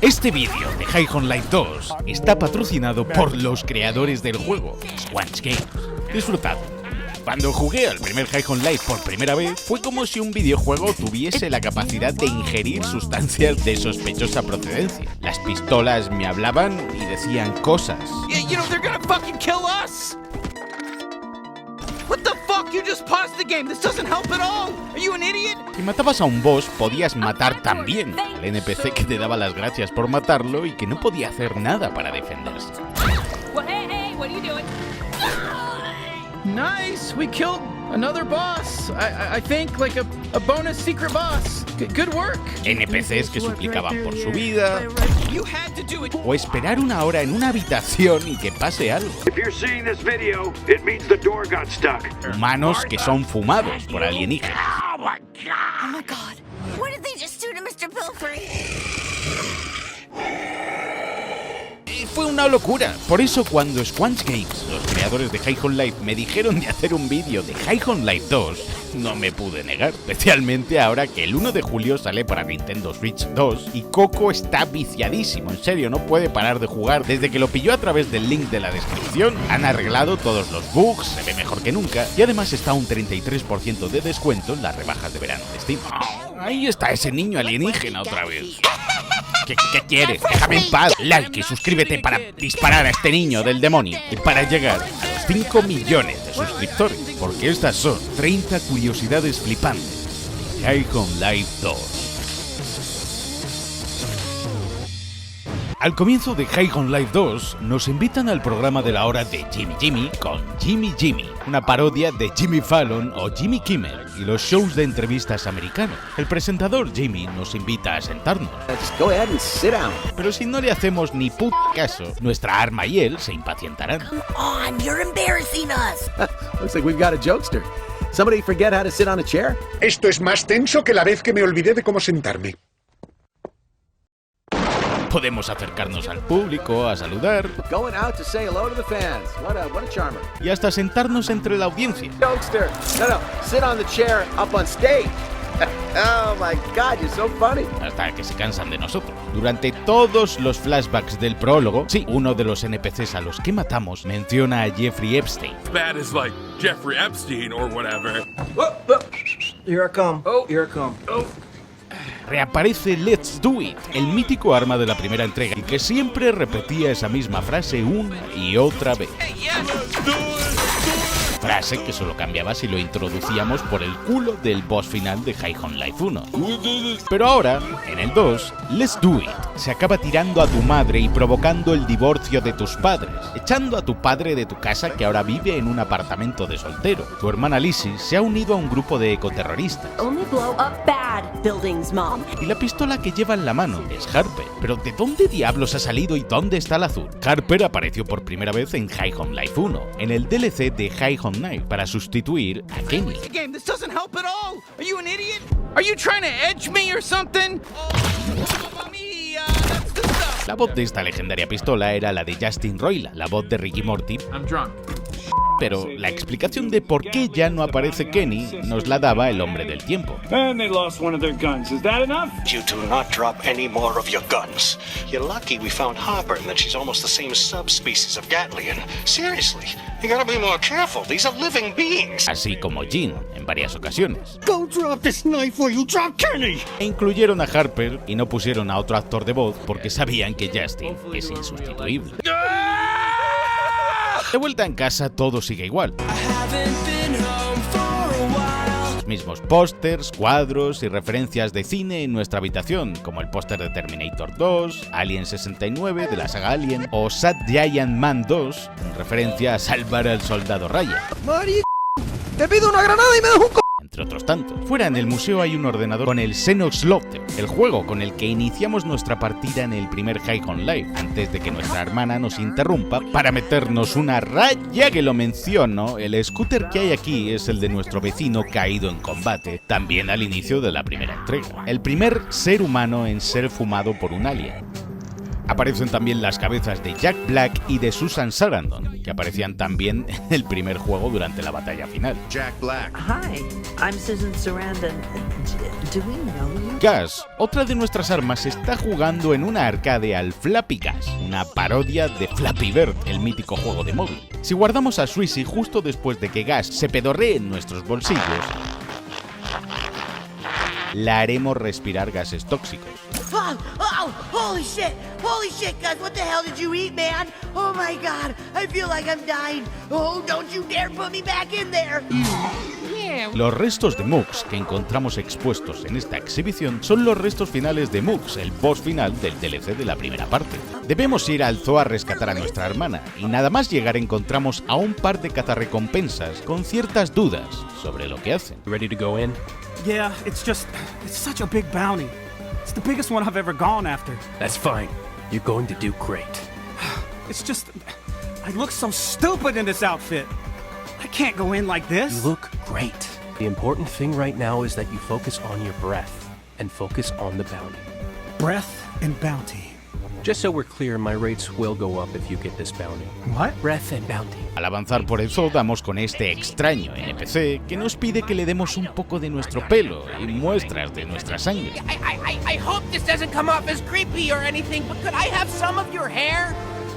Este vídeo de High on Life 2 está patrocinado por los creadores del juego, Squanch Games. Disfrutad. Cuando jugué al primer High on Life por primera vez, fue como si un videojuego tuviese la capacidad de ingerir sustancias de sospechosa procedencia. Las pistolas me hablaban y decían cosas. Si matabas a un boss, podías matar también al NPC que te daba las gracias por matarlo y que no podía hacer nada para defenderse. Nice, we killed another boss. I think like a bonus secret boss. Good work. NPCs que suplicaban por su vida, o esperar una hora en una habitación y que pase algo. Humanos que son fumados por alienígenas. Oh my god. What did they just do to Mr. Pilfrey? Fue una locura. Por eso cuando Squanch Games, los creadores de High on Life, me dijeron de hacer un vídeo de High on Life 2, no me pude negar, especialmente ahora que el 1 de julio sale para Nintendo Switch 2 y Coco está viciadísimo, en serio, no puede parar de jugar. Desde que lo pilló a través del link de la descripción, han arreglado todos los bugs, se ve mejor que nunca y además está un 33% de descuento en las rebajas de verano de Steam. Ahí está ese niño alienígena otra vez. ¿Qué quieres? Déjame en paz. Like y suscríbete para disparar a este niño del demonio y para llegar a los 5 millones de suscriptores, porque estas son 30 curiosidades flipantes de High on Life 2. Al comienzo de High on Life 2 nos invitan al programa de la hora de Jimmy Jimmy con Jimmy Jimmy, una parodia de Jimmy Fallon o Jimmy Kimmel y los shows de entrevistas americanos. El presentador Jimmy nos invita a sentarnos. Pero si no le hacemos ni puto caso, nuestra arma y él se impacientarán. Come on, you're embarrassing us. Looks like we've got a jokester. Somebody forget how to sit on a chair? Esto es más tenso que la vez que me olvidé de cómo sentarme. Podemos acercarnos al público, a saludar Going out to say hello to the fans. What a charmer. y hasta sentarnos entre la audiencia. Jokester. No, sit on the chair up on stage. Oh my god, you're so funny. Hasta que se cansan de nosotros. Durante todos los flashbacks del prólogo, sí, uno de los NPCs a los que matamos menciona a Jeffrey Epstein. Bad as like Jeffrey Epstein or whatever. Here I come. Oh, here I come. Oh. Reaparece Let's Do It, el mítico arma de la primera entrega, y que siempre repetía esa misma frase una y otra vez. Frase que solo cambiaba si lo introducíamos por el culo del boss final de High on Life 1. Pero ahora, en el 2, Let's Do It se acaba tirando a tu madre y provocando el divorcio de tus padres, echando a tu padre de tu casa que ahora vive en un apartamento de soltero. Tu hermana Lizzie se ha unido a un grupo de ecoterroristas. Only blow up bad buildings, Mom. Y la pistola que lleva en la mano es Harper. Pero ¿de dónde diablos ha salido y dónde está el azul? Harper apareció por primera vez en High on Life 1, en el DLC de High on Life, para sustituir a Kenny. This doesn't help at all. Are you an idiot? Are you trying to edge me or something? La voz de esta legendaria pistola era la de Justin Roiland, la voz de Ricky Morty. I'm drunk. Pero la explicación de por qué ya no aparece Kenny nos la daba el hombre del tiempo. And they lost one of their guns. Is that enough? You do not drop any more of your guns. You're lucky we found Harper and that she's almost the same subspecies of Gatlian. Seriously, you gotta be more careful. These are living beings. Así como Jean en varias ocasiones. Go drop this knife or you drop Kenny. E incluyeron a Harper y no pusieron a otro actor de voz porque sabían que Justin es insustituible. De vuelta en casa todo sigue igual. Los mismos pósters, cuadros y referencias de cine en nuestra habitación, como el póster de Terminator 2, Alien 69 de la saga Alien o Sad Giant Man 2, en referencia a salvar al soldado Ryan. Te pido una granada y me das un Entre otros tantos. Fuera en el museo hay un ordenador con el Xenox Lottery, el juego con el que iniciamos nuestra partida en el primer High on Life, antes de que nuestra hermana nos interrumpa para meternos una raya que lo menciono. El scooter que hay aquí es el de nuestro vecino caído en combate, también al inicio de la primera entrega. El primer ser humano en ser fumado por un alien. Aparecen también las cabezas de Jack Black y de Susan Sarandon, que aparecían también en el primer juego durante la batalla final. Jack Black. Hi, I'm Susan Sarandon. Do we know you? Gas, otra de nuestras armas, está jugando en una arcade al Flappy Gas, una parodia de Flappy Bird, el mítico juego de móvil. Si guardamos a Sweezy justo después de que Gas se pedorree en nuestros bolsillos, la haremos respirar gases tóxicos. Oh, holy shit, Gus, what the hell did you eat, man? Oh my god, I feel like I'm dying. Oh, don't you dare put me back in there. Los restos de Mux que encontramos expuestos en esta exhibición son los restos finales de Mux, el boss final del DLC de la primera parte. Debemos ir al zoo a rescatar a nuestra hermana, y nada más llegar encontramos a un par de cazarrecompensas con ciertas dudas sobre lo que hacen. Ready to go in? Yeah, it's such a big bounty. It's the biggest one I've ever gone after. That's fine. You're going to do great. It's just, I look so stupid in this outfit. I can't go in like this. You look great. The important thing right now is that you focus on your breath and focus on the bounty. Breath and bounty. Just so we're clear, my rates will go up if you get this bounty. What? Breath and bounty. Al avanzar por el zoo damos con este extraño NPC que nos pide que le demos un poco de nuestro pelo y muestras de nuestra sangre. I hope this doesn't come off as creepy or anything, but could I have some of your hair?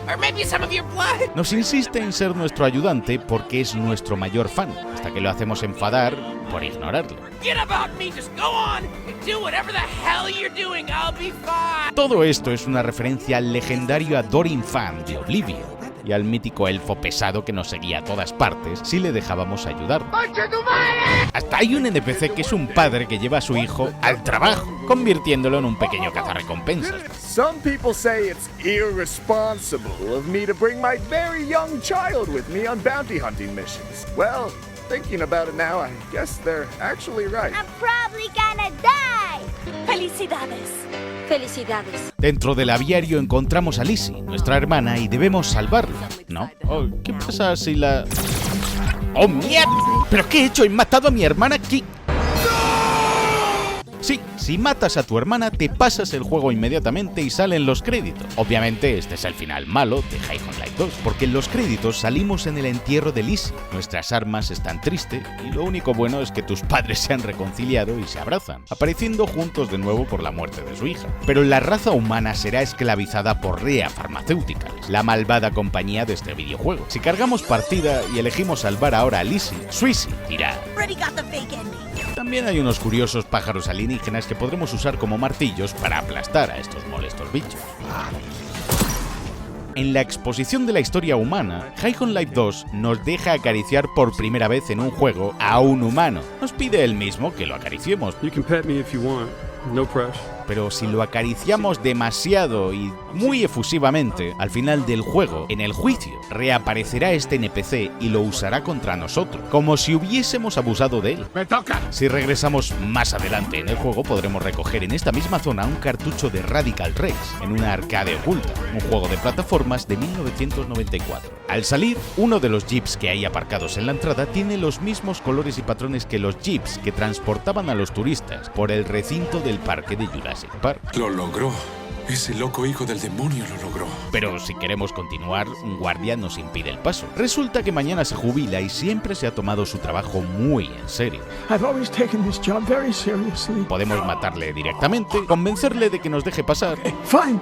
Or maybe some of your blood? Nos insiste en ser nuestro ayudante porque es nuestro mayor fan, hasta que lo hacemos enfadar por ignorarlo. Forget about me, just go on and do whatever the hell you're doing, I'll be fine. Todo esto es una referencia al legendario Adoring Fan de Oblivion y al mítico elfo pesado que nos seguía a todas partes si le dejábamos ayudar. Hasta hay un NPC que es un padre que lleva a su hijo al trabajo, convirtiéndolo en un pequeño cazarrecompensas. Some people say it's irresponsible of me to bring my very young child with me on bounty hunting missions. Well, thinking about it now, I guess they're actually right. I'm probably gonna die. Felicidades. Felicidades. Dentro del aviario encontramos a Lizzie, nuestra hermana, y debemos salvarla, ¿no? Oh, ¿qué pasa si la...? ¡Oh, mierda! ¿Pero qué he hecho? ¿He matado a mi hermana aquí? Sí, si matas a tu hermana te pasas el juego inmediatamente y salen los créditos. Obviamente este es el final malo de High on Life 2, porque en los créditos salimos en el entierro de Lizzie. Nuestras armas están tristes y lo único bueno es que tus padres se han reconciliado y se abrazan, apareciendo juntos de nuevo por la muerte de su hija. Pero la raza humana será esclavizada por Rhea Pharmaceuticals, la malvada compañía de este videojuego. Si cargamos partida y elegimos salvar ahora a Lizzie, Sweezy dirá: también hay unos curiosos pájaros alienígenas que podremos usar como martillos para aplastar a estos molestos bichos. En la exposición de la historia humana, High on Life 2 nos deja acariciar por primera vez en un juego a un humano. Nos pide él mismo que lo acariciemos. You can pet me if you want. No pressure. Pero si lo acariciamos demasiado y muy efusivamente, al final del juego, en el juicio, reaparecerá este NPC y lo usará contra nosotros, como si hubiésemos abusado de él. ¡Me toca! Si regresamos más adelante en el juego, podremos recoger en esta misma zona un cartucho de Radical Rex, en una arcade oculta, un juego de plataformas de 1994. Al salir, uno de los jeeps que hay aparcados en la entrada tiene los mismos colores y patrones que los jeeps que transportaban a los turistas por el recinto del parque de Jurassic Park. Lo logró. Ese loco hijo del demonio lo logró. Pero si queremos continuar, un guardia nos impide el paso. Resulta que mañana se jubila y siempre se ha tomado su trabajo muy en serio. Podemos matarle directamente, convencerle de que nos deje pasar. Fine,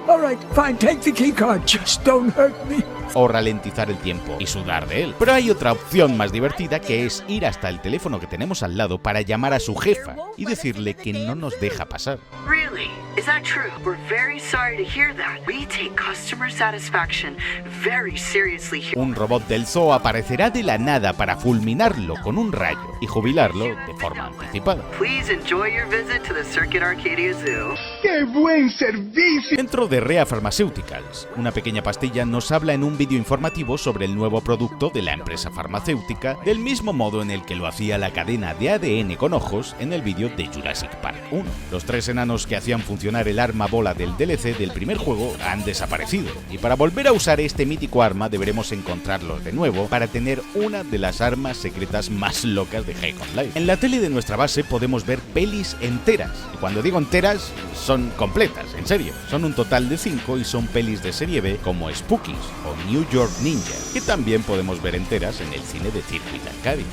take the key card, just don't hurt me. O ralentizar el tiempo y sudar de él. Pero hay otra opción más divertida, que es ir hasta el teléfono que tenemos al lado para llamar a su jefa y decirle que no nos deja pasar. Really? Is that true? We're very sorry to hear that. We take customer satisfaction very seriously here. Un robot del zoo aparecerá de la nada para fulminarlo con un rayo y jubilarlo de forma anticipada. Please enjoy your visit to the Circuit Arcadia Zoo. ¡Qué buen servicio! Dentro de Rhea Pharmaceuticals, una pequeña pastilla nos habla en un vídeo informativo sobre el nuevo producto de la empresa farmacéutica, del mismo modo en el que lo hacía la cadena de ADN con ojos en el vídeo de Jurassic Park 1. Los tres enanos que hacían funcionar el arma bola del DLC del primer juego han desaparecido, y para volver a usar este mítico arma deberemos encontrarlos de nuevo para tener una de las armas secretas más locas de High on Life. En la tele de nuestra base podemos ver pelis enteras, y cuando digo enteras, son completas, en serio. Son un total de 5 y son pelis de serie B como Spookies o New York Ninja, que también podemos ver enteras en el cine de Circuit Arcadia.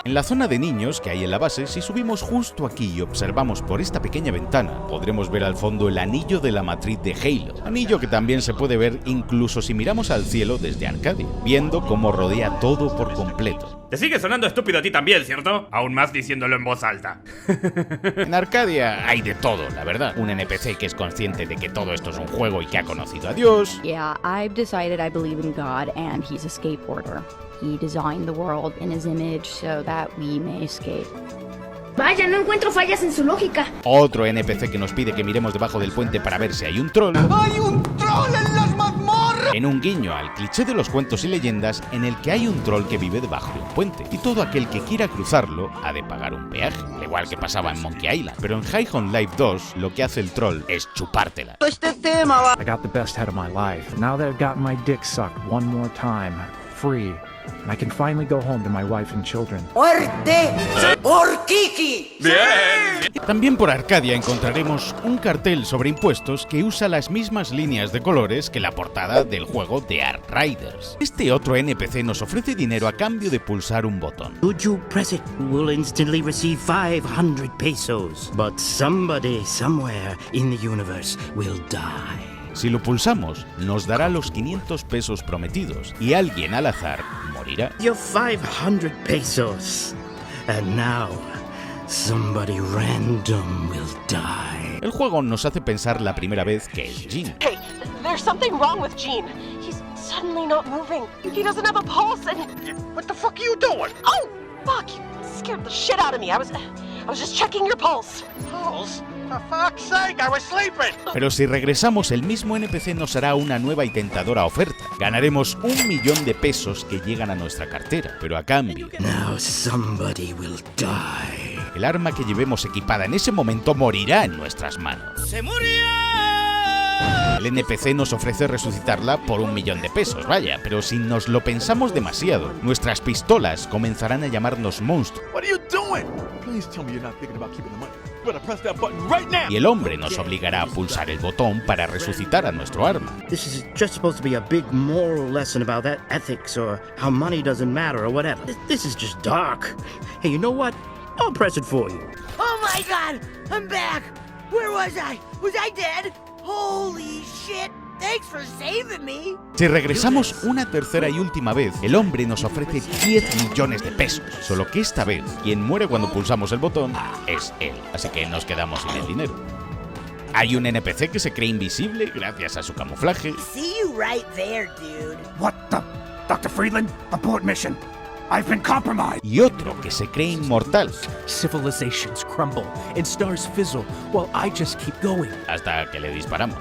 En la zona de niños que hay en la base, si subimos justo aquí y observamos por esta pequeña ventana, podremos ver al fondo el anillo de la matriz de Halo, anillo que también se puede ver incluso si miramos al cielo desde Arcadia, viendo cómo rodea todo por completo. Te sigue sonando estúpido a ti también, ¿cierto? Aún más diciéndolo en voz alta. En Arcadia hay de todo, la verdad. Un NPC que es consciente de que todo esto es un juego y que ha conocido a Dios. Yeah, I've decided I believe in God and he's a skateboarder. He designed the world in his image so that we may escape. Vaya, no encuentro fallas en su lógica. Otro NPC que nos pide que miremos debajo del puente para ver si hay un troll. ¡Hay un troll en las mazmorras! En un guiño al cliché de los cuentos y leyendas en el que hay un troll que vive debajo de un puente y todo aquel que quiera cruzarlo ha de pagar un peaje, al igual que pasaba en Monkey Island. Pero en High on Life 2 lo que hace el troll es chupártela. Este tema va. I got the best head of my life. Now that I've gotten my dick sucked one more time, free. And I can finally go home to my wife and children. ¡Muerte por Kiki! ¡Bien! También por Arcadia encontraremos un cartel sobre impuestos que usa las mismas líneas de colores que la portada del juego de Outriders. Este otro NPC nos ofrece dinero a cambio de pulsar un botón. Would you press it? Will instantly receive 500 pesos. But somebody somewhere in the universe will die. Si lo pulsamos, nos dará los 500 pesos prometidos y alguien al azar morirá. Your 500 pesos. And now, somebody random will die. El juego nos hace pensar la primera vez que es Gene. Hey, there's something wrong with Gene. He's suddenly not moving. He doesn't have a pulse and... What the fuck are you doing? Oh, fuck! You scared the shit out of me. I was just checking your pulse. Pulse? For fuck's sake, I was sleeping. Pero si regresamos, el mismo NPC nos hará una nueva y tentadora oferta. Ganaremos 1.000.000 de pesos que llegan a nuestra cartera, pero a cambio... Now somebody will die. El arma que llevemos equipada en ese momento morirá en nuestras manos. ¡Se murió! El NPC nos ofrece resucitarla por 1.000.000 de pesos, vaya, pero si nos lo pensamos demasiado, nuestras pistolas comenzarán a llamarnos monstruos. What are you doing? Please tell me you're not thinking about keeping the money. You better press that button right now. Y el hombre nos obligará a pulsar el botón para resucitar a nuestro arma. This is just supposed to be a big moral lesson about that ethics or how money doesn't matter or whatever. This is just dark. Hey, you know what? I'll press it for you. Oh my god! I'm back! Where was I? Was I dead? Holy shit! Thanks for saving me. Si regresamos una tercera y última vez, el hombre nos ofrece 10 millones de pesos. Solo que esta vez, quien muere cuando pulsamos el botón es él. Así que nos quedamos sin el dinero. Hay un NPC que se cree invisible gracias a su camuflaje. See you right there, dude. What the? Dr. Friedland, abort mission. I've been compromised. Y otro que se cree inmortal. Civilizations crumble and stars fizzle while I just keep going. Hasta que le disparamos.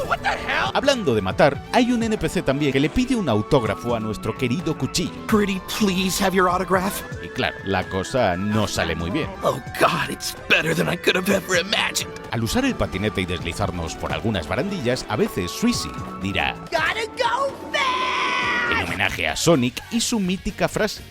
What the hell? Hablando de matar, hay un NPC también que le pide un autógrafo a nuestro querido cuchillo. Pretty please have your autograph? Y claro, la cosa no sale muy bien. Oh God, it's better than I could have ever imagined. Al usar el patinete y deslizarnos por algunas barandillas, a veces Sweezy dirá Gotta go fast. en homenaje a Sonic y su mítica frase.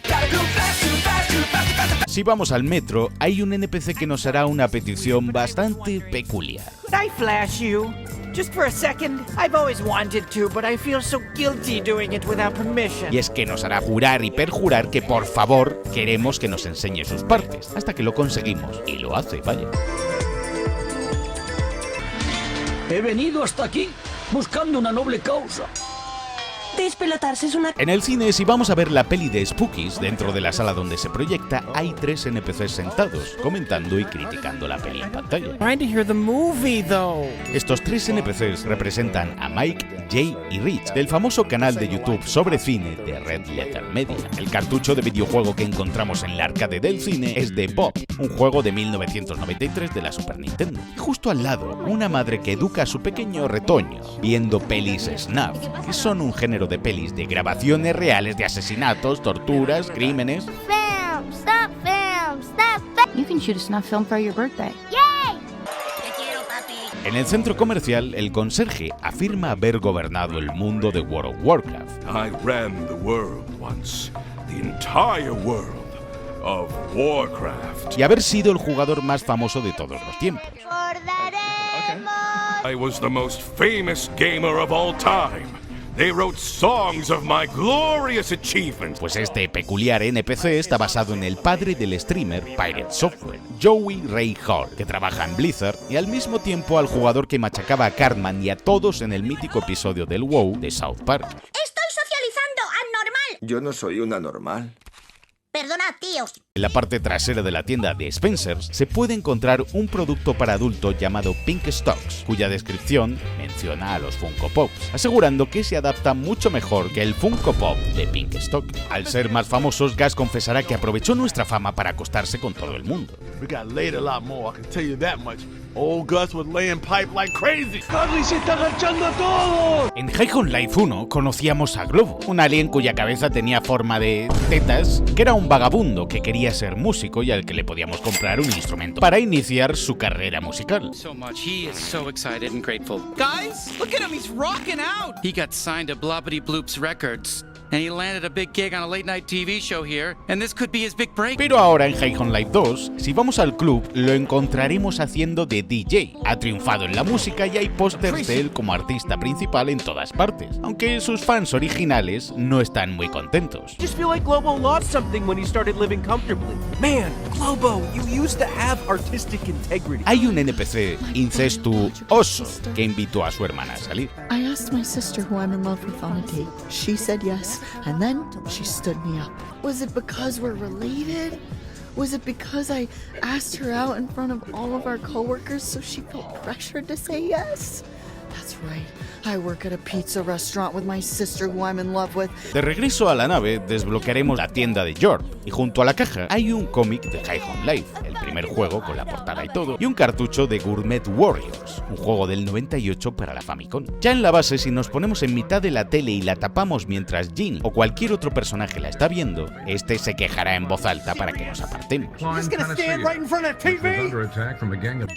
Si vamos al metro, hay un NPC que nos hará una petición bastante peculiar. Could I flash you? Just for a second. I've always wanted to, but I feel so guilty doing it without permission. Y es que nos hará jurar y perjurar que por favor queremos que nos enseñe sus partes, hasta que lo conseguimos. Y lo hace, vaya. He venido hasta aquí buscando una noble causa. Despelotarse es una... En el cine, si vamos a ver la peli de Spookies, dentro de la sala donde se proyecta, hay 3 NPCs sentados, comentando y criticando la peli en pantalla. Trying to hear the movie, though. Estos 3 NPCs representan a Mike, Jay y Rich, del famoso canal de YouTube sobre cine de Red Letter Media. El cartucho de videojuego que encontramos en la arcade del cine es de Bob, un juego de 1993 de la Super Nintendo. Y justo al lado, una madre que educa a su pequeño retoño, viendo pelis snuff, que son un género de pelis de grabaciones reales de asesinatos, torturas, crímenes. Film, stop film, stop film. You can shoot a snuff film for your birthday. Yay! En el centro comercial, el conserje afirma haber gobernado el mundo de World of Warcraft. I ran the world once, the entire world. of Warcraft. Y haber sido el jugador más famoso de todos los tiempos. I was the most famous gamer of all time. They wrote songs of my glorious achievements. Pues este peculiar NPC está basado en el padre del streamer Pirate Software, Joey Ray Hall, que trabaja en Blizzard, y al mismo tiempo al jugador que machacaba a Cartman y a todos en el mítico episodio del WoW de South Park. Estoy socializando, anormal. Yo no soy un anormal. Perdona, tíos. En la parte trasera de la tienda de Spencer's se puede encontrar un producto para adulto llamado Pink Stocks, cuya descripción menciona a los Funko Pops, asegurando que se adapta mucho mejor que el Funko Pop de Pink Stock. Al ser más famosos, Gus confesará que aprovechó nuestra fama para acostarse con todo el mundo. We got laid a lot more, I can tell you that much. Old Gus was laying pipe like crazy. ¡Carly se está agachando a todos! En High on Life 1 conocíamos a Globo, un alien cuya cabeza tenía forma de tetas, que era un vagabundo que quería ser músico y al que le podíamos comprar un instrumento para iniciar su carrera musical. So much. He is so excited and grateful. Guys, look at him, he's rocking out. He got signed to Blobbity Bloops Records. And he landed a big gig on a late-night TV show here, and this could be his big break. Pero ahora en High on Life 2, si vamos al club, lo encontraremos haciendo de DJ. Ha triunfado en la música y hay pósters de él como artista principal en todas partes, aunque sus fans originales no están muy contentos. Just feel like Globo lost something when he started living comfortably. Man, Globo, you used to have artistic integrity. Hay un NPC incestuoso que invitó a su hermana a salir. I asked my sister who I'm in love with on a date. She said yes. And then she stood me up. Was it because we're related? Was it because I asked her out in front of all of our coworkers so she felt pressured to say yes? That's right. I work at a pizza restaurant with my sister who I'm in love with. De regreso a la nave, desbloquearemos la tienda de Jorp, y junto a la caja hay un cómic de High on Life, el primer juego con la portada y todo, y un cartucho de Gourmet Warriors, un juego del 98 para la Famicom. Ya en la base, si nos ponemos en mitad de la tele y la tapamos mientras Jean o cualquier otro personaje la está viendo, este se quejará en voz alta para que nos apartemos.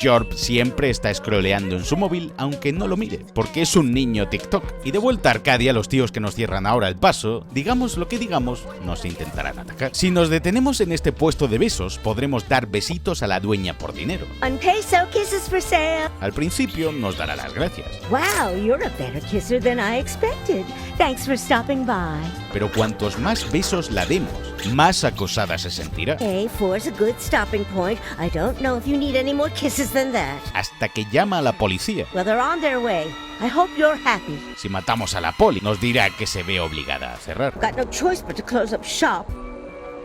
Jorp siempre está scrolleando en su móvil, aunque no lo mire, porque es un niño TikTok. Y de vuelta a Arcadia, los tíos que nos cierran ahora el paso, digamos lo que digamos, nos intentarán atacar. Si nos detenemos en este puesto de besos, podremos dar besitos a la dueña por dinero. On peso kisses for sale. Al principio nos dará las gracias. Wow, you're a better kisser than I expected. Thanks for stopping by. Pero cuantos más besos la demos, más acosada se sentirá. Hey, four's a good stopping point. I don't know if you need any more kisses than that. Hasta que llama a la policía. Well, they're on their way. I hope you're happy. Si matamos a la poli, nos dirá que se ve obligada a cerrar. Got no choice but to close up shop.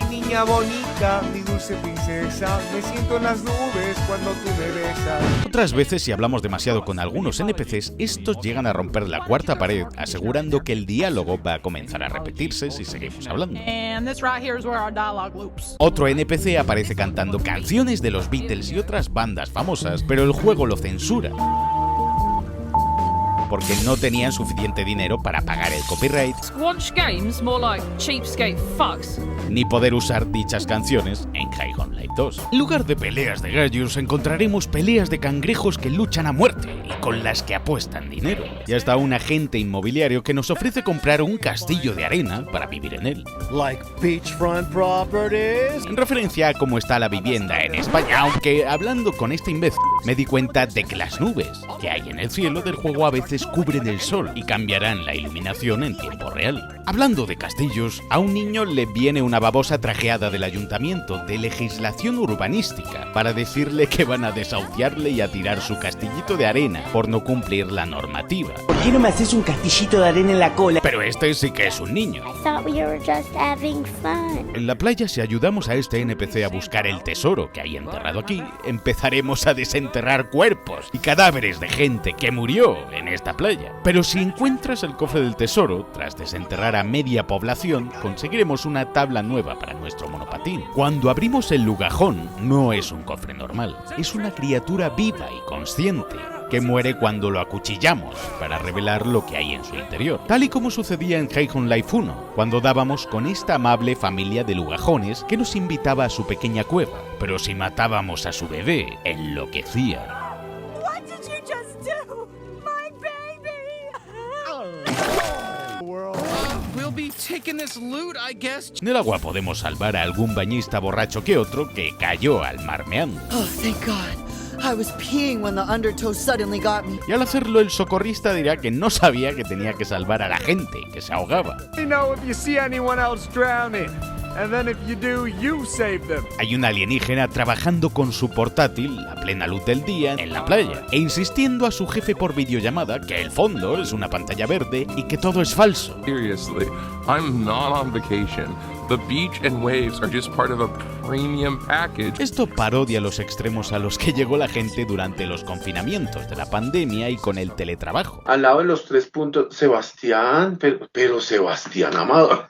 Niña bonita, mi dulce princesa, me siento en las nubes cuando tú me besas. Otras veces, si hablamos demasiado con algunos NPCs, estos llegan a romper la cuarta pared, asegurando que el diálogo va a comenzar a repetirse si seguimos hablando. Otro NPC aparece cantando canciones de los Beatles y otras bandas famosas, pero el juego lo censura, porque no tenían suficiente dinero para pagar el copyright ni poder usar dichas canciones en High on Life 2. En lugar de peleas de gallos, encontraremos peleas de cangrejos que luchan a muerte y con las que apuestan dinero. Y hasta un agente inmobiliario que nos ofrece comprar un castillo de arena para vivir en él. Like beachfront properties. En referencia a cómo está la vivienda en España, aunque hablando con este imbécil me di cuenta de que las nubes que hay en el cielo del juego a veces cubren el sol y cambiarán la iluminación en tiempo real. Hablando de castillos, a un niño le viene una babosa trajeada del ayuntamiento de legislación urbanística para decirle que van a desahuciarle y a tirar su castillito de arena por no cumplir la normativa. ¿Por qué no me haces un castillito de arena en la cola? Pero este sí que es un niño. I thought we were just having fun. En la playa, si ayudamos a este NPC a buscar el tesoro que hay enterrado aquí, empezaremos a desenterrar cuerpos y cadáveres de gente que murió en esta playa. Pero si encuentras el cofre del tesoro, tras desenterrar a media población, conseguiremos una tabla nueva para nuestro monopatín. Cuando abrimos el lugajón, no es un cofre normal, es una criatura viva y consciente, que muere cuando lo acuchillamos para revelar lo que hay en su interior. Tal y como sucedía en High on Life 1, cuando dábamos con esta amable familia de lugajones que nos invitaba a su pequeña cueva, pero si matábamos a su bebé, enloquecía. En el agua podemos salvar a algún bañista borracho que otro que cayó al mar meando. Oh, thank God. I was peeing when the undertow suddenly got me. Y al hacerlo el socorrista dirá que no sabía que tenía que salvar a la gente, que se ahogaba. You know if you see anyone else drowning. And then if you do, you save them. Hay un alienígena trabajando con su portátil a plena luz del día en la playa e insistiendo a su jefe por videollamada que el fondo es una pantalla verde y que todo es falso. Seriously, I'm not on vacation. The beach and waves are just part of a premium package. Esto parodia los extremos a los que llegó la gente durante los confinamientos de la pandemia y con el teletrabajo. Al lado de los 3 puntos, Sebastián, pero Sebastián amado.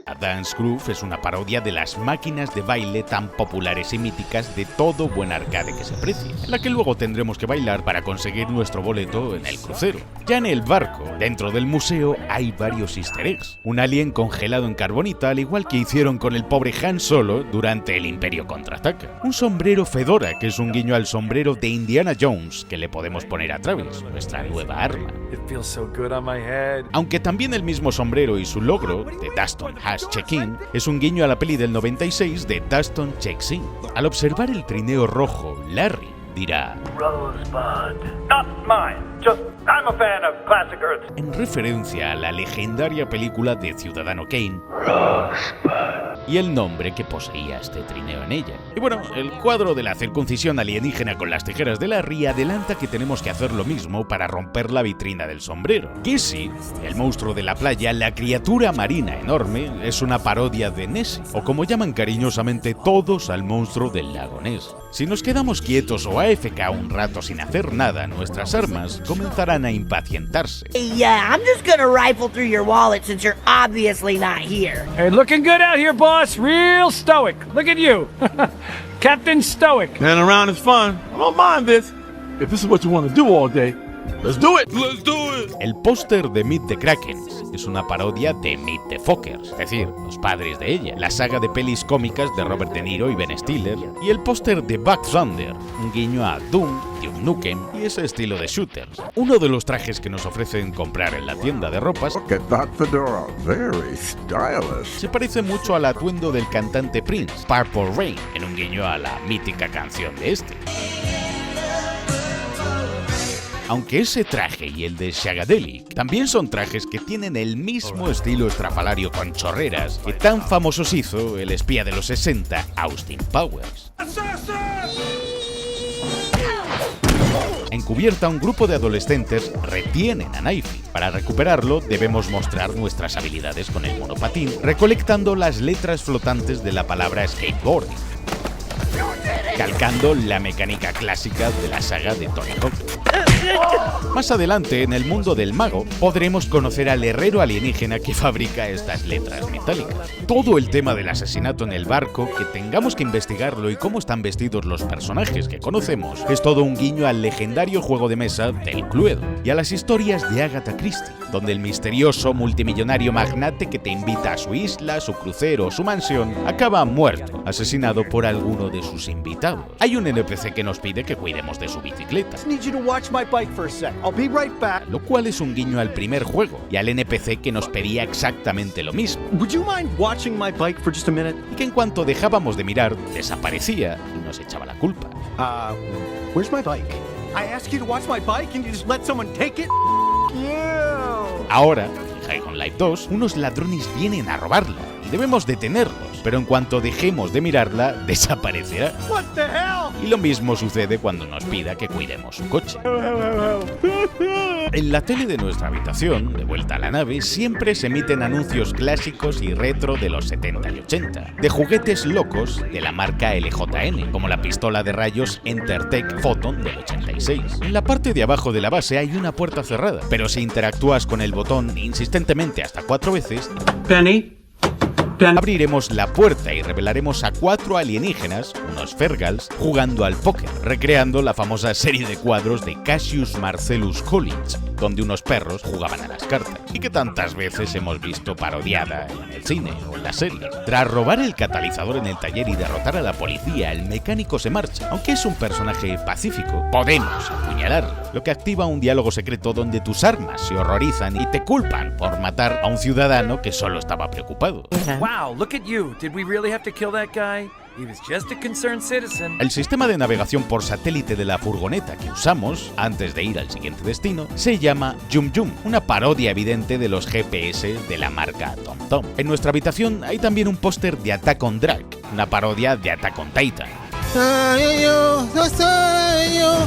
A Dance Groove es una parodia de las máquinas de baile tan populares y míticas de todo buen arcade que se precie, en la que luego tendremos que bailar para conseguir nuestro boleto en el crucero. Ya en el barco, dentro del museo, hay varios easter eggs. Un alien congelado en carbonita, al igual que hicieron con el pobre Han Solo durante el Imperio Contraataca. Un sombrero Fedora, que es un guiño al sombrero de Indiana Jones, que le podemos poner a Travis, nuestra nueva arma. Aunque también el mismo sombrero y su logro, de Daston Has Check-In, es un guiño a la peli del 96 de Daston Checks In. Al observar el trineo rojo, Larry dirá Rosebud, not mine, just I'm a fan of classic Earth. En referencia a la legendaria película de Ciudadano Kane, Rosebud, y el nombre que poseía este trineo en ella. Y bueno, el cuadro de la circuncisión alienígena con las tijeras de Larry adelanta que tenemos que hacer lo mismo para romper la vitrina del sombrero. Gessie, el monstruo de la playa, la criatura marina enorme, es una parodia de Nessie, o como llaman cariñosamente todos al monstruo del lago Ness. Si nos quedamos quietos o AFK un rato sin hacer nada, nuestras armas comenzarán a impacientarse. Yeah, I'm just gonna rifle through your wallet since you're obviously not here. Hey, looking good out here, boss. Real stoic. Look at you. Captain Stoic. And around is fun. I don't mind this. If this is what you want to do all day, let's do it. Let's do it. El póster de Meet the Krakens es una parodia de Meet the Fockers, es decir, los padres de ella, la saga de pelis cómicas de Robert De Niro y Ben Stiller, y el póster de Back Thunder, un guiño a Doom, Duke Nukem y ese estilo de shooters. Uno de los trajes que nos ofrecen comprar en la tienda de ropas se parece mucho al atuendo del cantante Prince, Purple Rain, en un guiño a la mítica canción de este. Aunque ese traje y el de Shagadelic también son trajes que tienen el mismo estilo estrafalario con chorreras que tan famosos hizo el espía de los 60, Austin Powers. Encubierta, un grupo de adolescentes retienen a Knifey. Para recuperarlo, debemos mostrar nuestras habilidades con el monopatín, recolectando las letras flotantes de la palabra skateboarding, calcando la mecánica clásica de la saga de Tony Hawk. Más adelante, en el mundo del mago, podremos conocer al herrero alienígena que fabrica estas letras metálicas. Todo el tema del asesinato en el barco, que tengamos que investigarlo y cómo están vestidos los personajes que conocemos, es todo un guiño al legendario juego de mesa del Cluedo y a las historias de Agatha Christie, donde el misterioso multimillonario magnate que te invita a su isla, su crucero o su mansión acaba muerto, asesinado por alguno de sus invitados. Hay un NPC que nos pide que cuidemos de su bicicleta, lo cual es un guiño al primer juego y al NPC que nos pedía exactamente lo mismo, y que en cuanto dejábamos de mirar desaparecía y nos echaba la culpa. Ahora, en High on Life 2, unos ladrones vienen a robarla y debemos detenerlos, pero en cuanto dejemos de mirarla, desaparecerá. Y lo mismo sucede cuando nos pida que cuidemos su coche. En la tele de nuestra habitación, de vuelta a la nave, siempre se emiten anuncios clásicos y retro de los 70 y 80, de juguetes locos de la marca LJN, como la pistola de rayos Entertech Photon del 86. En la parte de abajo de la base hay una puerta cerrada, pero si interactúas con el botón insistentemente hasta 4 veces... Penny, abriremos la puerta y revelaremos a 4 alienígenas, unos Fergals, jugando al póker, recreando la famosa serie de cuadros de Cassius Marcellus Collins, donde unos perros jugaban a las cartas, y que tantas veces hemos visto parodiada en el cine o en las series. Tras robar el catalizador en el taller y derrotar a la policía, el mecánico se marcha. Aunque es un personaje pacífico, podemos apuñalarlo, lo que activa un diálogo secreto donde tus armas se horrorizan y te culpan por matar a un ciudadano que solo estaba preocupado. Wow, look at you. Did we really have to kill that guy? He was just a concerned citizen. El sistema de navegación por satélite de la furgoneta que usamos antes de ir al siguiente destino se llama Yum Yum, una parodia evidente de los GPS de la marca TomTom. En nuestra habitación hay también un póster de Attack on Drag, una parodia de Attack on Titan.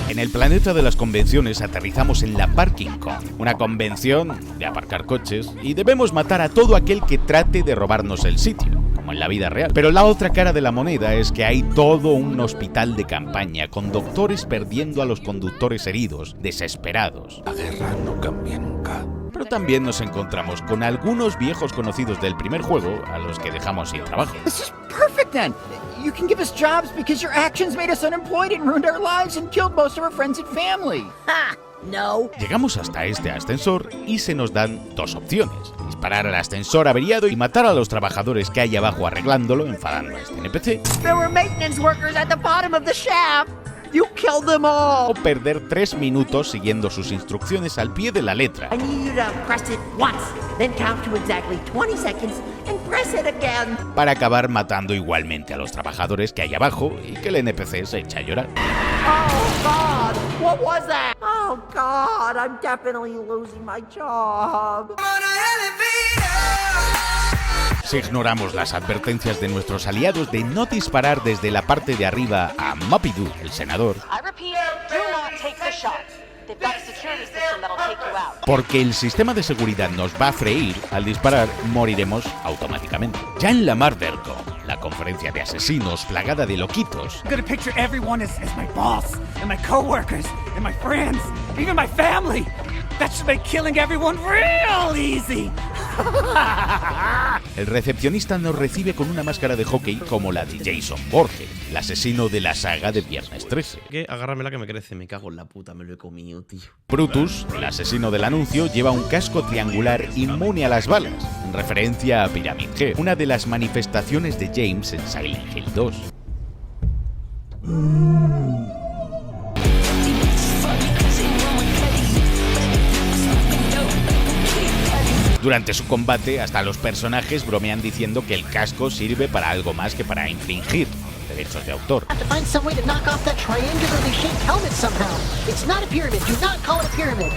En el planeta de las convenciones aterrizamos en la Parking Con, una convención de aparcar coches, y debemos matar a todo aquel que trate de robarnos el sitio, como en la vida real. Pero la otra cara de la moneda es que hay todo un hospital de campaña con doctores perdiendo a los conductores heridos, desesperados. La guerra no cambia nunca. Pero también nos encontramos con algunos viejos conocidos del primer juego a los que dejamos sin trabajo. This is perfect then. You can give us jobs because your actions made us unemployed and ruined our lives and killed most of our friends and family. Ha! No. Llegamos hasta este ascensor y se nos dan dos opciones: disparar al ascensor averiado y matar a los trabajadores que hay abajo arreglándolo, enfadando a este NPC. There were maintenance workers at the bottom of the shaft. You killed them all. O perder 3 minutos siguiendo sus instrucciones al pie de la letra. I need you to press it once, then count to exactly 20 seconds and press it again. Para acabar matando igualmente a los trabajadores que hay abajo y que el NPC se echa a llorar. Oh God, what was that? Oh God, I'm definitely losing my job. Si ignoramos las advertencias de nuestros aliados de no disparar desde la parte de arriba a Mopidoo, el senador, porque el sistema de seguridad nos va a freír, al disparar moriremos automáticamente. Ya en la Mardercon, la conferencia de asesinos plagada de loquitos, I'm gonna picture everyone as my boss, and my coworkers, and my friends, even my family. That should make killing everyone real easy. el recepcionista nos recibe con una máscara de hockey como la de Jason Voorhees, el asesino de la saga de Viernes 13. ¿Qué? Agárramela que me crece, me cago en la puta, me lo he comido, tío. Brutus, el asesino del anuncio, lleva un casco triangular inmune a las balas, en referencia a Pyramid Head, una de las manifestaciones de James en Silent Hill 2. Durante su combate, hasta los personajes bromean diciendo que el casco sirve para algo más que para infringir derechos de autor.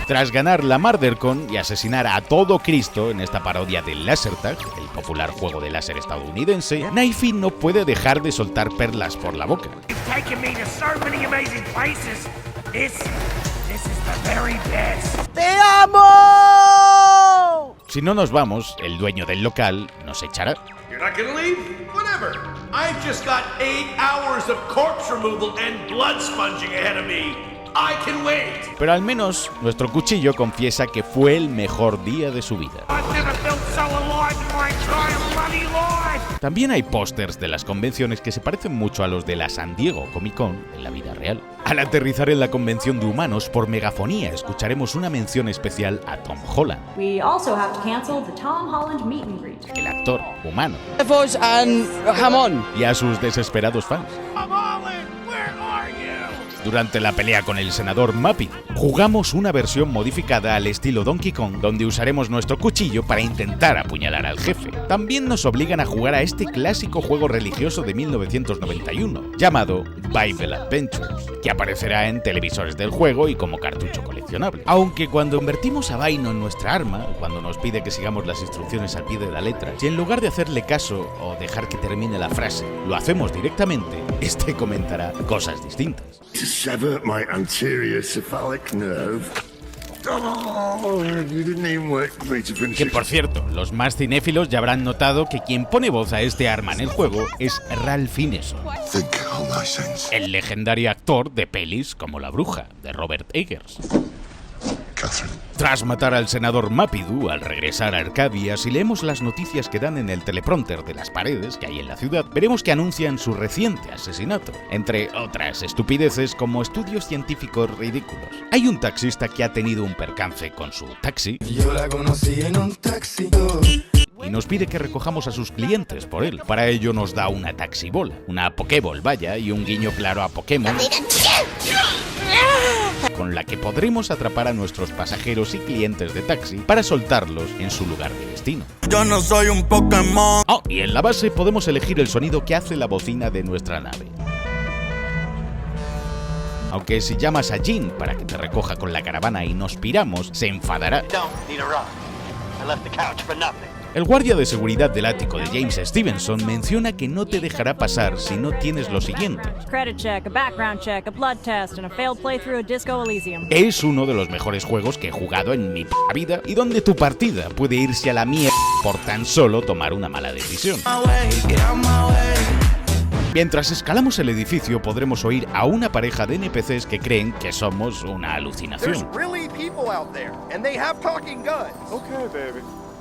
Tras ganar la Mardercon y asesinar a todo Cristo en esta parodia del Laser Tag, el popular juego de láser estadounidense, Knifey no puede dejar de soltar perlas por la boca. ¡Te amo! Si no nos vamos, el dueño del local nos echará. You're not gonna leave? Whatever. I've just got 8 hours of corpse removal and blood sponging ahead of me. I can wait. Pero al menos nuestro cuchillo confiesa que fue el mejor día de su vida. I've never felt so alive in my entire bloody life. También hay pósters de las convenciones que se parecen mucho a los de la San Diego Comic Con en la vida real. Al aterrizar en la convención de humanos, por megafonía escucharemos una mención especial a Tom Holland. We also have to cancel the Tom Holland meet and greet. El actor humano. And jamón. Y a sus desesperados fans. Tom Holland, where are you? Durante la pelea con el senador Mopidoo, jugamos una versión modificada al estilo Donkey Kong, donde usaremos nuestro cuchillo para intentar apuñalar al jefe. También nos obligan a jugar a este clásico juego religioso de 1991, llamado Bible Adventures, que aparecerá en televisores del juego y como cartucho coleccionable. Aunque cuando invertimos a Vaino en nuestra arma, cuando nos pide que sigamos las instrucciones al pie de la letra, si en lugar de hacerle caso o dejar que termine la frase, lo hacemos directamente, este comentará cosas distintas. To sever my anterior cephalic nerve. Oh, you didn't even wait for me to finish. Que por cierto, los más cinéfilos ya habrán notado que quien pone voz a este arma en el juego es Ralph Ineson, el legendario actor de pelis como La Bruja, de Robert Eggers. Catherine. Tras matar al senador Mapidu, al regresar a Arcadia, si leemos las noticias que dan en el teleprompter de las paredes que hay en la ciudad, veremos que anuncian su reciente asesinato, entre otras estupideces como estudios científicos ridículos. Hay un taxista que ha tenido un percance con su taxi. Yo la conocí en un taxi. Y nos pide que recojamos a sus clientes por él. Para ello nos da una taxibola, una pokéball, vaya, y un guiño claro a Pokémon, con la que podremos atrapar a nuestros pasajeros y clientes de taxi para soltarlos en su lugar de destino. Yo no soy un Pokémon. Oh, y en la base podemos elegir el sonido que hace la bocina de nuestra nave. Aunque si llamas a Jean para que te recoja con la caravana y nos piramos, se enfadará. El guardia de seguridad del ático de James Stevenson menciona que no te dejará pasar si no tienes lo siguiente. Credit check, a background check, a blood test, and a failed playthrough of Disco Elysium. Es uno de los mejores juegos que he jugado en mi vida y donde tu partida puede irse a la mierda por tan solo tomar una mala decisión. Mientras escalamos el edificio podremos oír a una pareja de NPCs que creen que somos una alucinación.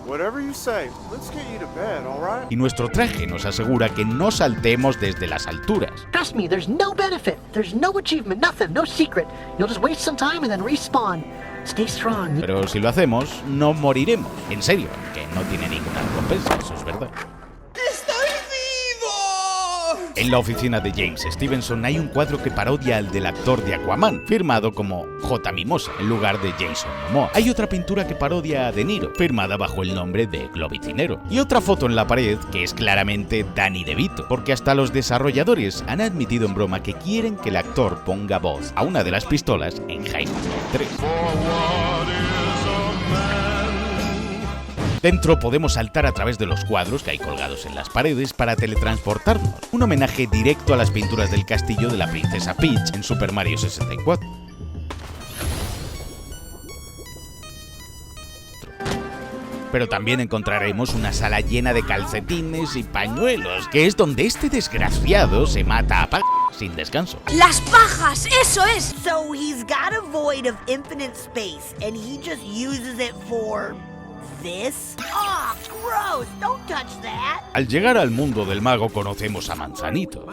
Whatever you say, let's get you to bed, all right? Y nuestro traje nos asegura que no saltemos desde las alturas. Trust me, there's no benefit, there's no achievement, nothing, no secret. You'll just waste some time and then respawn. Stay strong. Pero si lo hacemos, no moriremos. En serio, que no tiene ninguna recompensa, eso es verdad. En la oficina de James Stevenson hay un cuadro que parodia al del actor de Aquaman, firmado como J. Mimosa, en lugar de Jason Momoa. Hay otra pintura que parodia a De Niro, firmada bajo el nombre de Globicinero. Y otra foto en la pared que es claramente Danny DeVito, porque hasta los desarrolladores han admitido en broma que quieren que el actor ponga voz a una de las pistolas en Hi-Fi 3. Dentro podemos saltar a través de los cuadros que hay colgados en las paredes para teletransportarnos, un homenaje directo a las pinturas del castillo de la princesa Peach en Super Mario 64. Pero también encontraremos una sala llena de calcetines y pañuelos, que es donde este desgraciado se mata a sin descanso. ¡Las pajas! ¡Eso es! So he's got a void of infinite space and he just uses it for... this? Oh, gross! Don't touch that. Al llegar al mundo del mago conocemos a Manzanito.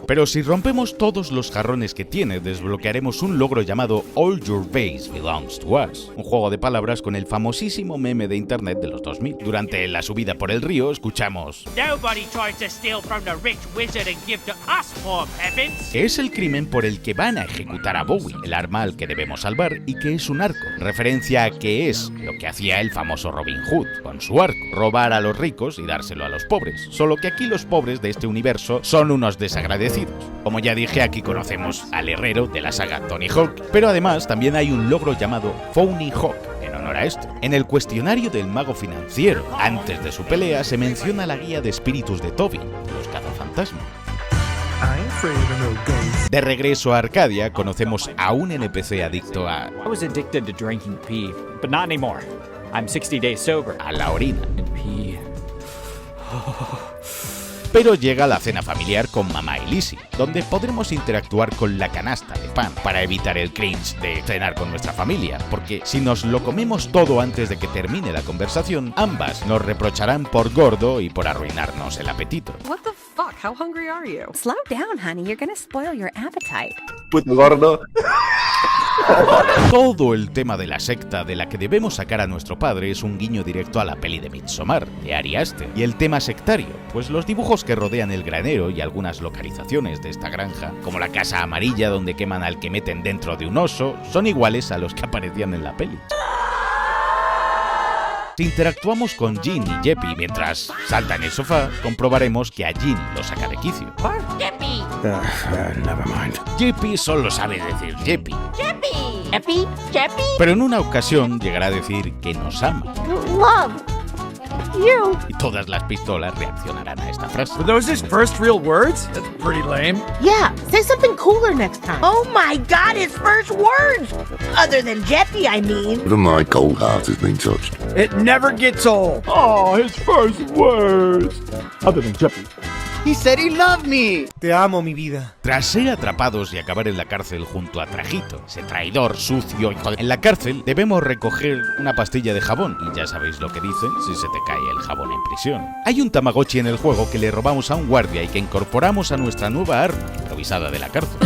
Pero si rompemos todos los jarrones que tiene, desbloquearemos un logro llamado All Your Base Belongs to Us, un juego de palabras con el famosísimo meme de internet de los 2000. Durante la subida por el río escuchamos Nobody tries to steal from the rich wizard and give to us, poor peasants. Que es el crimen por el que van a ejecutar a Bowie, el arma al que debemos salvar, y que es un arco, referencia a que es lo que hacía el famoso Robin Hood con su arco, robar a los ricos y dárselo a los pobres, solo que aquí los pobres de este universo son unos desagradecidos. Como ya dije, aquí conocemos al herrero de la saga Tony Hawk, pero además también hay un logro llamado Phony Hawk, en honor a esto. En el cuestionario del mago financiero, antes de su pelea, se menciona la guía de espíritus de Toby, los cazafantasmas. De regreso a Arcadia, conocemos a un NPC adicto a... I was addicted to drinking pee, but not anymore. I'm 60 days sober. A la orina. And pee. Pero llega la cena familiar con mamá y Lizzie, donde podremos interactuar con la canasta de pan para evitar el cringe de cenar con nuestra familia, porque si nos lo comemos todo antes de que termine la conversación, ambas nos reprocharán por gordo y por arruinarnos el apetito. What the fuck? How hungry are you? Slow down, honey. You're gonna spoil your appetite. Puto gordo. Todo el tema de la secta de la que debemos sacar a nuestro padre es un guiño directo a la peli de Midsommar, de Ari Aster, y el tema sectario, pues los dibujos que rodean el granero y algunas localizaciones de esta granja, como la casa amarilla donde queman al que meten dentro de un oso, son iguales a los que aparecían en la peli. Si interactuamos con Jean y Jeppy mientras salta en el sofá, comprobaremos que a Jean lo saca de quicio. Jeppy! Never mind. Jeppy solo sabe decir Jeppy. Jeppy! Jeppy? Jeppy? Pero en una ocasión llegará a decir que nos ama. Love you. Y todas las pistolas reaccionarán a esta frase. Were those his first real words? That's pretty lame. Yeah, say something cooler next time. Oh my god, his first words! Other than Jeppy, I mean. But my cold heart has been touched. It never gets old. Oh, his first words. Other than Jeppy. He said he loved me. Te amo, mi vida. Tras ser atrapados y acabar en la cárcel junto a Trajito, ese traidor sucio, en la cárcel debemos recoger una pastilla de jabón. Y ya sabéis lo que dicen si se te cae el jabón en prisión. Hay un Tamagotchi en el juego que le robamos a un guardia y que incorporamos a nuestra nueva arma improvisada de la cárcel.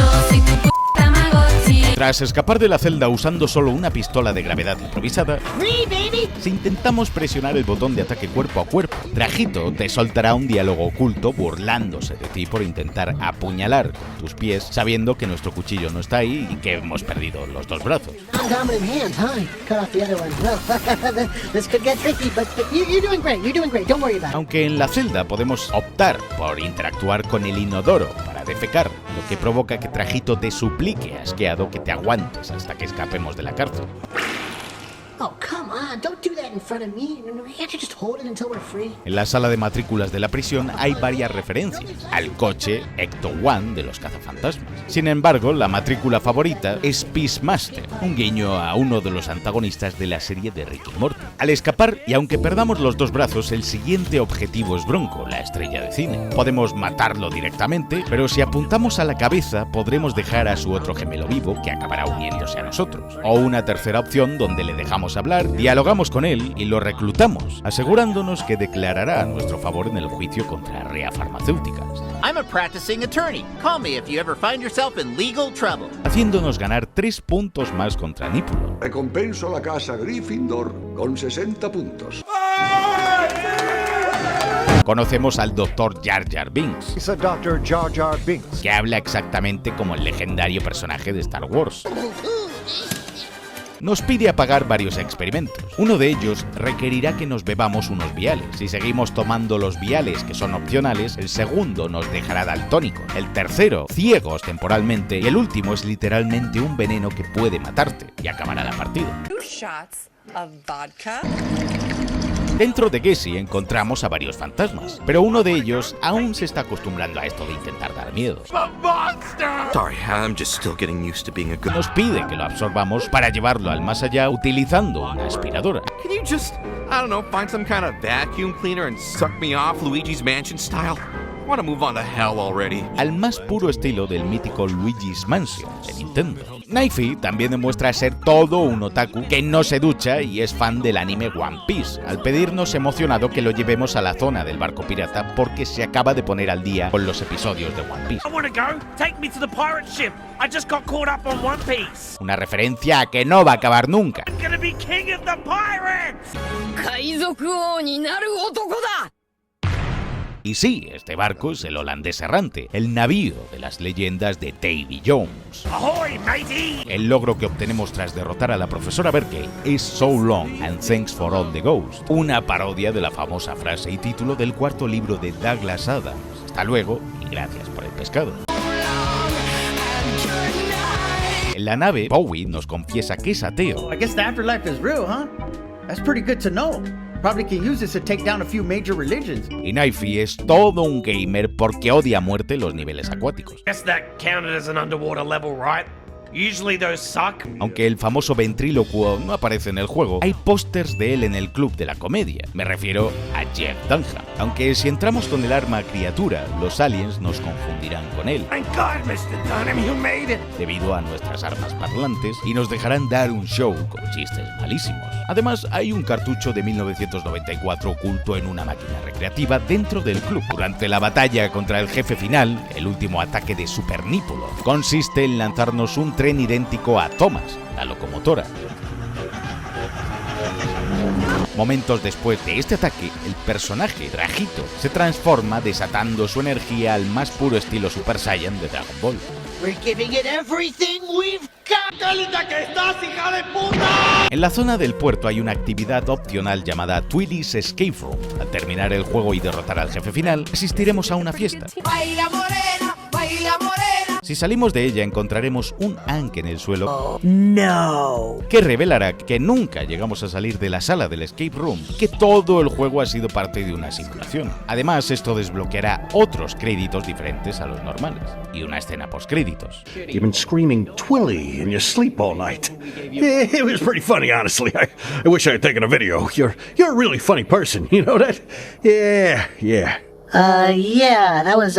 Tras escapar de la celda usando solo una pistola de gravedad improvisada, si intentamos presionar el botón de ataque cuerpo a cuerpo, Trajito te soltará un diálogo oculto burlándose de ti por intentar apuñalar con tus pies, sabiendo que nuestro cuchillo no está ahí y que hemos perdido los dos brazos. Aunque en la celda podemos optar por interactuar con el inodoro para defecar, lo que provoca que Trajito te suplique asqueado que te aguantes hasta que escapemos de la cárcel. Oh, come on, don't do that in front of me. Can't you just hold it until we're free? En la sala de matrículas de la prisión hay varias referencias al coche Ecto-1 de los cazafantasmas. Sin embargo, la matrícula favorita es Peacemaster, un guiño a uno de los antagonistas de la serie de Rick y Morty. Al escapar, y aunque perdamos los dos brazos, el siguiente objetivo es Bronco, la estrella de cine. Podemos matarlo directamente, pero si apuntamos a la cabeza, podremos dejar a su otro gemelo vivo que acabará uniéndose a nosotros. O una tercera opción donde le dejamos hablar, dialogamos con él y lo reclutamos, asegurándonos que declarará a nuestro favor en el juicio contra Rea Farmacéuticas. I'm a practicing attorney. Call me if you ever find yourself in legal trouble. Haciéndonos ganar 3 puntos más contra Nípulo. Recompenso a la casa Gryffindor con 60 puntos. Conocemos al Dr. Jar Jar Binks, Dr. Jar Jar Binks, que habla exactamente como el legendario personaje de Star Wars. Nos pide apagar varios experimentos. Uno de ellos requerirá que nos bebamos unos viales. Si seguimos tomando los viales, que son opcionales, el segundo nos dejará daltónicos, el tercero ciegos temporalmente y el último es literalmente un veneno que puede matarte y acabará la partida. 2 shots of vodka. Dentro de Gessi encontramos a varios fantasmas, pero uno de ellos aún se está acostumbrando a esto de intentar dar miedo. Sorry, I'm just still getting used to being a good... Nos pide que lo absorbamos para llevarlo al más allá utilizando una aspiradora. Can you just, I don't know, find some kind of vacuum cleaner and suck me off Luigi's Mansion style? I want to move on to hell already. Al más puro estilo del mítico Luigi's Mansion de Nintendo. Knifey también demuestra ser todo un otaku que no se ducha y es fan del anime One Piece, al pedirnos emocionado que lo llevemos a la zona del barco pirata porque se acaba de poner al día con los episodios de One Piece. I wanna go. Take me to the pirate ship. I just got caught up on One Piece. Una referencia a que no va a acabar nunca. I'm gonna be king of the pirates. Y sí, este barco es el holandés errante, el navío de las leyendas de Davy Jones. Ahoy, matey. El logro que obtenemos tras derrotar a la profesora Berkeley es So Long and Thanks for All the Ghosts, una parodia de la famosa frase y título del cuarto libro de Douglas Adams. Hasta luego y gracias por el pescado. En la nave, Bowie nos confiesa que es ateo. I guess the afterlife is real, huh? That's pretty good to know. Probably can use this to take down a few major religions. Y Knifey es todo un gamer porque odia a muerte los niveles acuáticos. Guess that counted as an underwater level, right? Usually those suck. Aunque el famoso ventrílocuo no aparece en el juego, hay pósters de él en el club de la comedia. Me refiero a Jeff Dunham. Aunque si entramos con el arma criatura, los aliens nos confundirán con él. Thank God, Mr. Dunham, you made it. Debido a nuestras armas parlantes y nos dejarán dar un show con chistes malísimos. Además, hay un cartucho de 1994 oculto en una máquina recreativa dentro del club. Durante la batalla contra el jefe final, el último ataque de Super Nípulo consiste en lanzarnos un tren idéntico a Thomas, la locomotora. Momentos después de este ataque, el personaje Trajito se transforma desatando su energía al más puro estilo Super Saiyan de Dragon Ball. We're giving it everything we've got. ¡Cálita que estás, hija de puta! En la zona del puerto hay una actividad opcional llamada Tweedy's Escape Room. Al terminar el juego y derrotar al jefe final, asistiremos a una fiesta. Baila morena, baila morena. Si salimos de ella encontraremos un Ankh en el suelo No. que revelará que nunca llegamos a salir de la sala del escape room, que todo el juego ha sido parte de una simulación. Además, esto desbloqueará otros créditos diferentes a los normales y una escena post-créditos. You've been screaming Twilly in your sleep all night. It was pretty funny, honestly. I wish I had taken a video. You're a really funny person, you know that? Yeah. Yeah, that was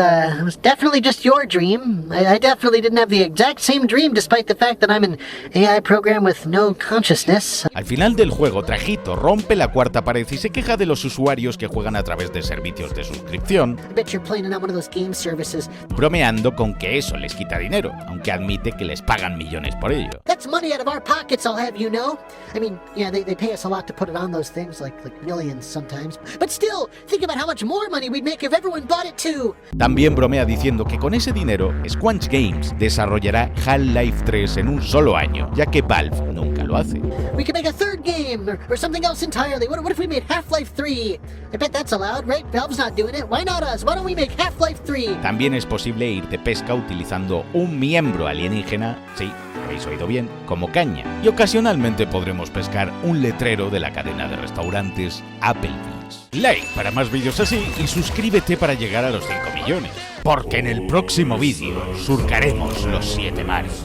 definitely just your dream. I definitely didn't have the exact same dream, despite the fact that I'm an AI program with no consciousness. Al final del juego, Trajito rompe la cuarta pared y se queja de los usuarios que juegan a través de servicios de suscripción, I bet you're playing on one of those game services. bromeando con que eso les quita dinero, aunque admite que les pagan millones por ello. That's money out of our pockets, I'll have you know. I mean, yeah, they pay us a lot to put it on those things, like millions sometimes. But still, think about how much more money we'd make if everyone bought it too. También bromea diciendo que con ese dinero, Squanch Games desarrollará Half-Life 3 en un solo año, ya que Valve nunca lo hace. We could make a third game, or something else entirely. What if we made Half-Life 3? I bet that's allowed, right? Valve's not doing it. Why not us? Why don't we make Half-Life 3? También es posible ir de pesca utilizando un miembro alienígena, sí, habéis oído bien, como caña. Y ocasionalmente podremos pescar un letrero de la cadena de restaurantes Applebee's. Like para más vídeos así y suscríbete para llegar a los 5 millones. Porque en el próximo vídeo surcaremos los 7 mares.